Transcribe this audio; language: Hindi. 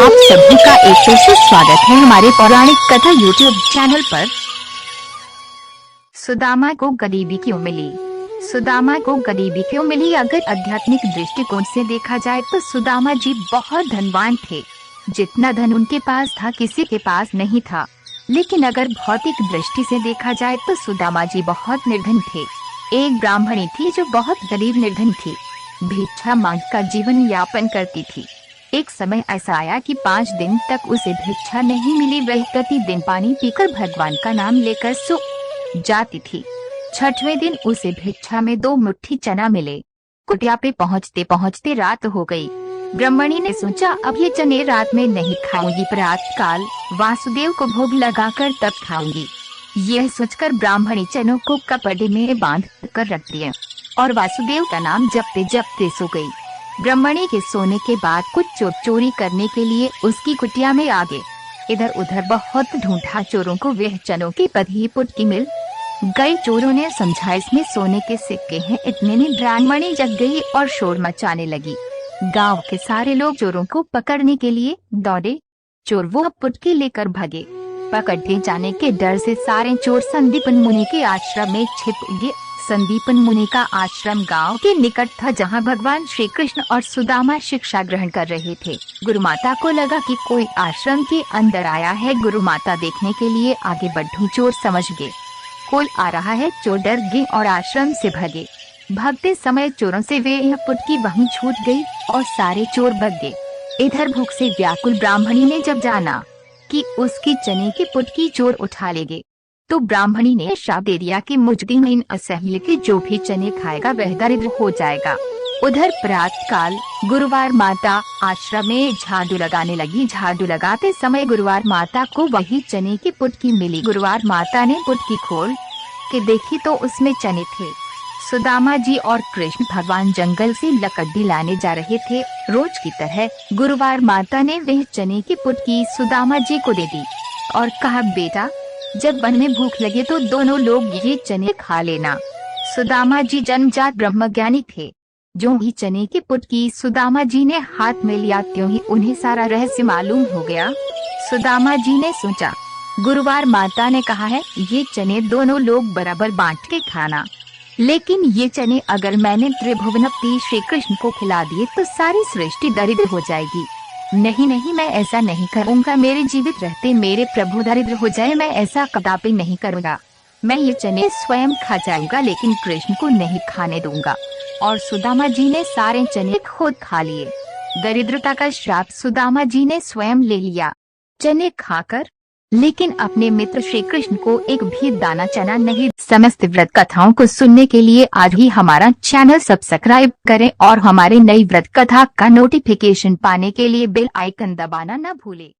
आप सभी का एक फिर से स्वागत है हमारे पौराणिक कथा यूट्यूब चैनल पर। सुदामा को गरीबी क्यों मिली? सुदामा को गरीबी क्यों मिली? अगर आध्यात्मिक दृष्टिकोण से देखा जाए तो सुदामा जी बहुत धनवान थे। जितना धन उनके पास था किसी के पास नहीं था। लेकिन अगर भौतिक दृष्टि से देखा जाए तो सुदामा जी बहुत निर्धन थे। एक ब्राह्मणी थी जो बहुत गरीब निर्धन थी, भिक्षा मांग कर जीवन यापन करती थी। एक समय ऐसा आया कि 5 दिन तक उसे भिक्षा नहीं मिली। वह प्रतिदिन पानी पीकर भगवान का नाम लेकर सो जाती थी। 6वें दिन उसे भिक्षा में 2 मुट्ठी चना मिले। कुटिया पे पहुँचते पहुँचते रात हो गई। ब्राह्मणी ने सोचा अब ये चने रात में नहीं खाऊंगी, प्रातः काल वासुदेव को भोग लगाकर तब खाऊंगी। यह सोचकर ब्राह्मणी चनों को कपड़े में बांध कर रख दिए और वासुदेव का नाम जपते जपते सो गई। ब्राह्मणी के सोने के बाद कुछ चोर चोरी करने के लिए उसकी कुटिया में आ गए। इधर उधर बहुत ढूंढा चोरों को, वह चनों की पधी पुटकी मिल गई। चोरों ने समझा इसमें सोने के सिक्के हैं। इतने में ब्राह्मणी जग गई और शोर मचाने लगी। गांव के सारे लोग चोरों को पकड़ने के लिए दौड़े। चोर वो पुटकी लेकर भागे। पकड़े जाने के डर से सारे चोर संदीपन मुनि के आश्रम में छिप गए। संदीपन मुनि का आश्रम गांव के निकट था, जहां भगवान श्री कृष्ण और सुदामा शिक्षा ग्रहण कर रहे थे। गुरु माता को लगा कि कोई आश्रम के अंदर आया है। गुरु माता देखने के लिए आगे बढ़ी। चोर समझ गए कोई आ रहा है। चोर डर गए और आश्रम से भागे। भागते समय चोरों से वे यह पुटकी वहीं छूट गई और सारे चोर भाग गए। इधर भूख से व्याकुल ब्राह्मणी ने जब जाना कि उसकी चने की पुटकी चोर उठा ले गए तो ब्राह्मणी ने श्राप दे दिया कि मुझ दिन इन असह्य के जो भी चने खाएगा वह दरिद्र हो जाएगा। उधर प्रातः काल गुरुवार माता आश्रम में झाड़ू लगाने लगी। झाड़ू लगाते समय गुरुवार माता को वही चने की पुटकी मिली। गुरुवार माता ने पुटकी खोल के देखी तो उसमें चने थे। सुदामा जी और कृष्ण भगवान जंगल से लकड़ी लाने जा रहे थे। रोज की तरह गुरुवार माता ने वह चने की पुटकी सुदामा जी को दे दी और कहा, बेटा जब वन में भूख लगे तो दोनों लोग ये चने खा लेना। सुदामा जी जन्मजात ब्रह्मज्ञानी थे। जो ही चने की पुटकी सुदामा जी ने हाथ में लिया त्यों ही उन्हें सारा रहस्य मालूम हो गया। सुदामा जी ने सोचा, गुरुवार माता ने कहा है ये चने दोनों लोग बराबर बांट के खाना, लेकिन ये चने अगर मैंने त्रिभुवनपति श्री कृष्ण को खिला दिए तो सारी सृष्टि दरिद्र हो जाएगी। नहीं नहीं, मैं ऐसा नहीं करूँगा। मेरे जीवित रहते मेरे प्रभु दरिद्र हो जाए, मैं ऐसा कदापि नहीं करूँगा। मैं ये चने स्वयं खा जाऊंगा लेकिन कृष्ण को नहीं खाने दूंगा। और सुदामा जी ने सारे चने खुद खा लिए। दरिद्रता का श्राप सुदामा जी ने स्वयं ले लिया चने खाकर, लेकिन अपने मित्र श्री कृष्ण को एक भी दाना चना नहीं। समस्त व्रत कथाओं को सुनने के लिए आज ही हमारा चैनल सब्सक्राइब करें और हमारे नई व्रत कथा का नोटिफिकेशन पाने के लिए बेल आइकन दबाना न भूलें।